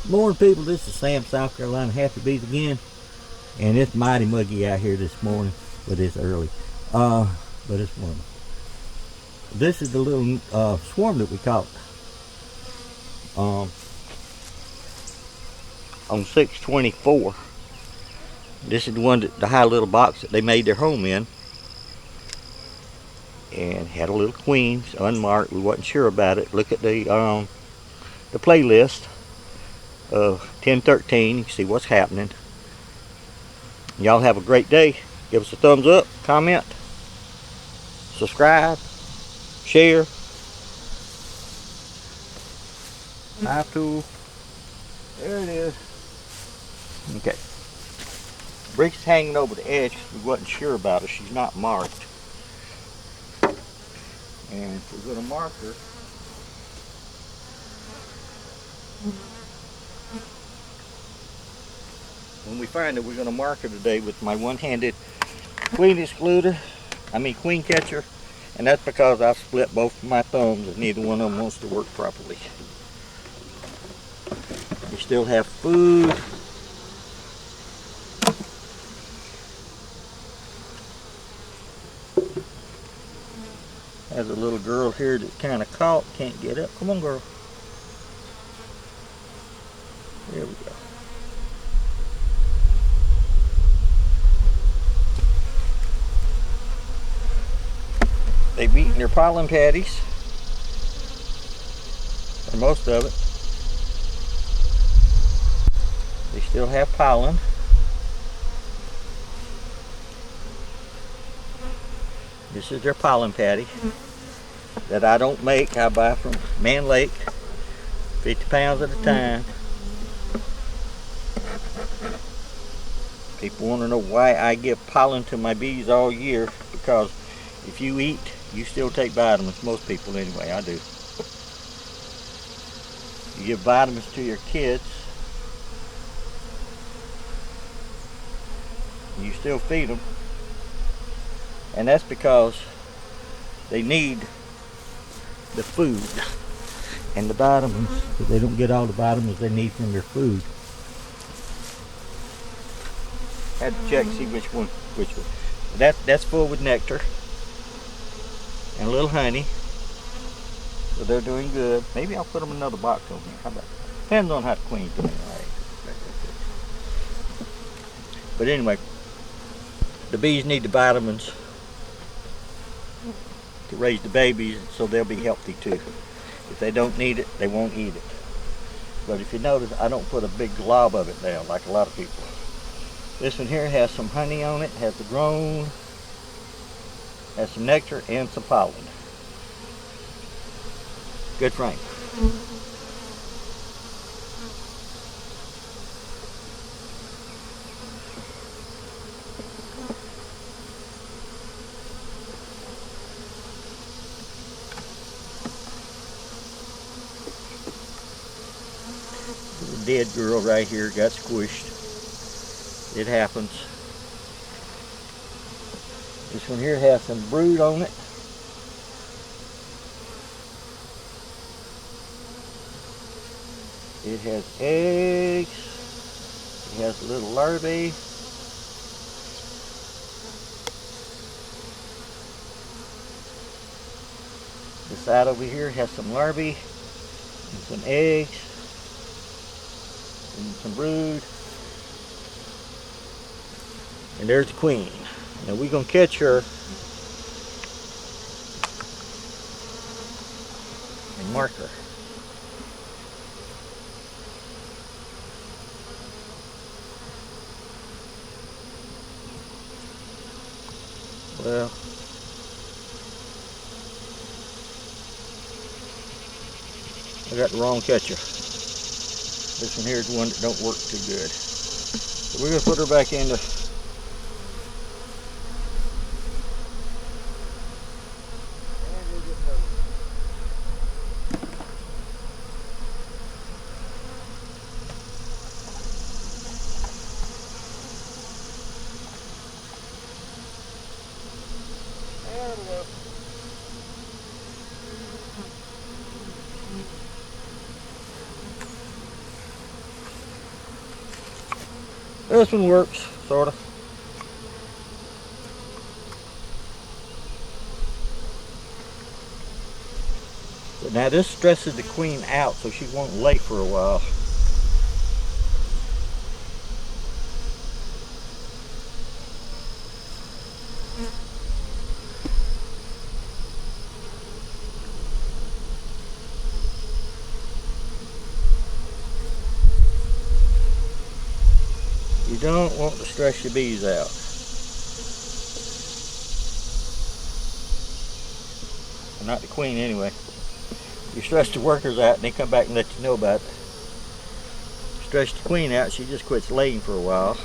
Morning, people. This is Sam, South Carolina. Happy Bees again. And it's mighty muggy out here this morning, but it's early. But it's warm. This is the little swarm that we caught on 6/24. This is the one that the high little box that they made their home in, and had a little queen, unmarked. We wasn't sure about it. Look at the playlist of 1013. You can see what's happening. Y'all have a great day. Give us a thumbs up, comment, subscribe, share. Hive tool. There it is. Okay. Brick's hanging over the edge. We wasn't sure about her. She's not marked. And if we're going to mark her, when we find her, we're going to mark her today with my one-handed queen excluder. Queen catcher. And that's because I've split both of my thumbs and neither one of them wants to work properly. We still have food. There's a little girl here that's kind of caught, can't get up. Come on, girl. There we go. They've eaten their pollen patties, or most of it. They still have pollen. This is their pollen patty that I don't make. I buy from Man Lake, 50 pounds at a time. People want to know why I give pollen to my bees all year. Because if you eat, you still take vitamins. Most people anyway, I do. You give vitamins to your kids. You still feed them. And that's because they need the food and the vitamins. Because they don't get all the vitamins they need from their food. Had to check, see which one. That's full with nectar and a little honey. So they're doing good. Maybe I'll put them in another box over here. How about that? Depends on how the queen's doing. All right. But anyway, the bees need the vitamins to raise the babies, so they'll be healthy too. If they don't need it, they won't eat it. But if you notice, I don't put a big glob of it down like a lot of people. This one here has some honey on it, has the drone, has some nectar and some pollen. Good frame. The dead girl right here got squished. It happens. This one here has some brood on it. It has eggs. It has little larvae. This side over here has some larvae and some eggs and some brood. And there's the queen. Now we're going to catch her and mark her. Well, I got the wrong catcher. This one here is the one that don't work too good. So we're going to put her back into This one works, sort of. But now this stresses the queen out so she won't lay for a while. You don't want to stress your bees out. Well, not the queen anyway. You stress the workers out and they come back and let you know about it. Stress the queen out, she just quits laying for a while.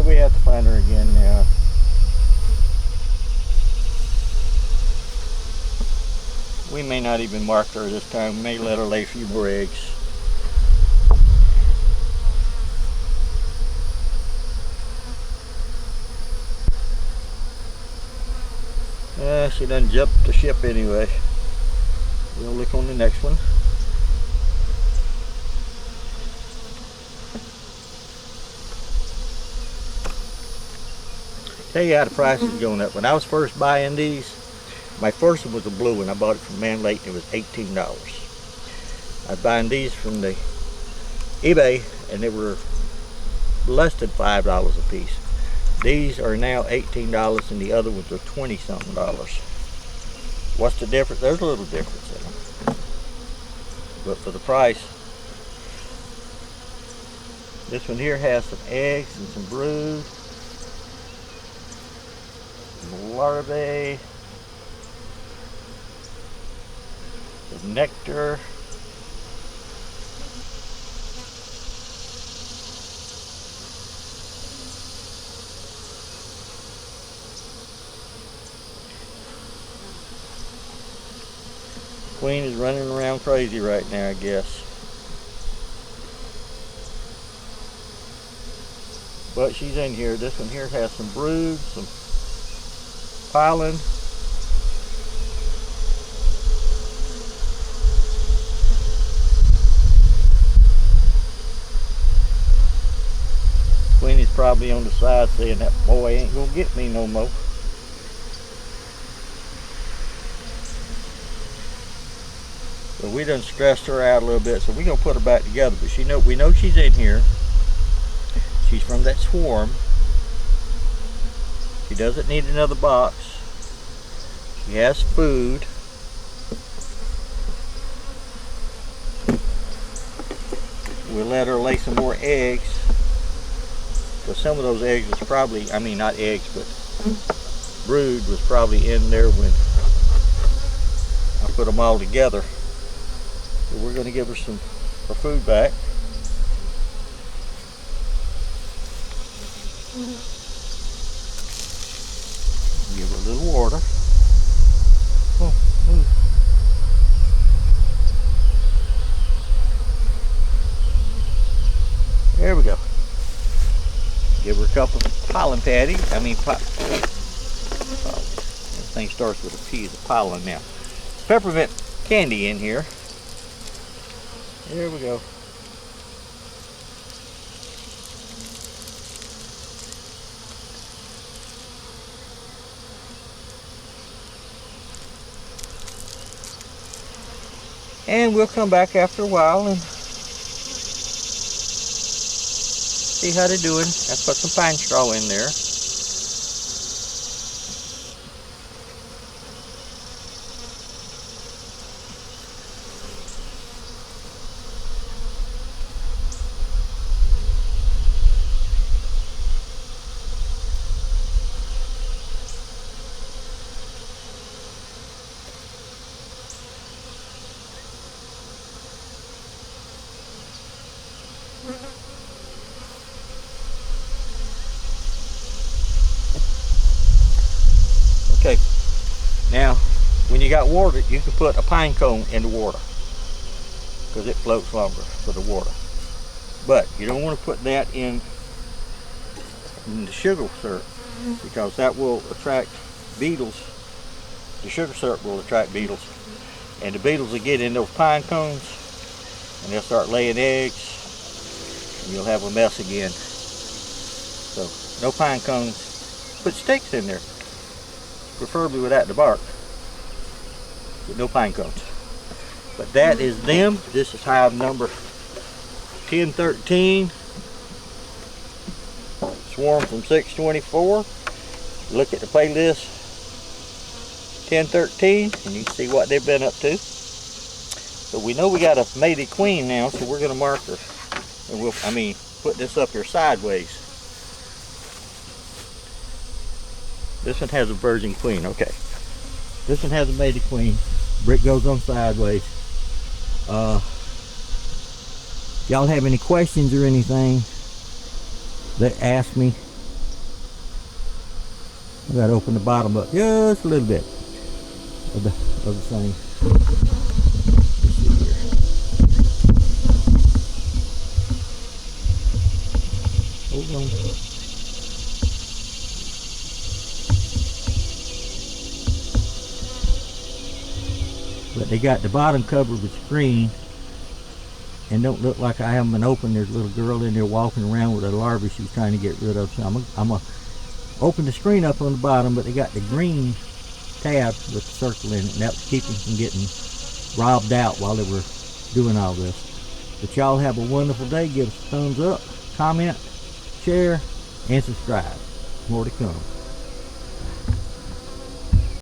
We have to find her again now. We may not even mark her this time. We may let her lay a few more eggs. She done jumped the ship anyway. We'll look on the next one. Tell you how the price is going up. When I was first buying these, my first one was a blue one. I bought it from Man Lake and it was $18. I was buying these from the eBay and they were less than $5 a piece. These are now $18 and the other ones are $20-something. What's the difference? There's a little difference in them. But for the price, this one here has some eggs and some brood, some larvae, some nectar. Queen is running around crazy right now, I guess. But she's in here. This one here has some brood, some pollen. Queen is probably on the side saying that boy ain't gonna get me no more. So we done stressed her out a little bit, so we're gonna put her back together. But we know she's in here. She's from that swarm. She doesn't need another box. She has food. We'll let her lay some more eggs. Because some of those eggs was probably, I mean not eggs, but brood was probably in there when I put them all together. So we're going to give her her food back. Give her a little water. Oh, there we go. Give her a couple of pollen patties. Pollen. Everything starts with a P, the pollen now. Peppermint candy in here. There we go. And we'll come back after a while and see how they're doing. Let's put some pine straw in there. Okay, now when you got water, you can put a pine cone in the water because it floats longer for the water. But you don't want to put that in the sugar syrup because that will attract beetles. The sugar syrup will attract beetles, and the beetles will get in those pine cones and they'll start laying eggs. and you'll have a mess again. So no pine cones. Put sticks in there, preferably without the bark, but no pine cones. But that is them. This is hive number 1013. Swarm from 624. Look at the playlist 1013 and you can see what they've been up to. So we know we got a mated queen now, so we're going to mark her, and we'll, put this up here sideways. This one has a virgin queen. Okay, this one has a mated queen. Brick goes on sideways. Y'all have any questions or anything that ask me? I gotta open the bottom up just a little bit of the thing. Let's see here. Hold on. But they got the bottom covered with screen and don't look like I haven't been open. There's a little girl in there walking around with a larvae she's trying to get rid of. So I'm gonna open the screen up on the bottom, but they got the green tab with the circle in it, and that was keeping them from getting robbed out while they were doing all this. But y'all have a wonderful day. Give us a thumbs up, comment, share, and subscribe. More to come.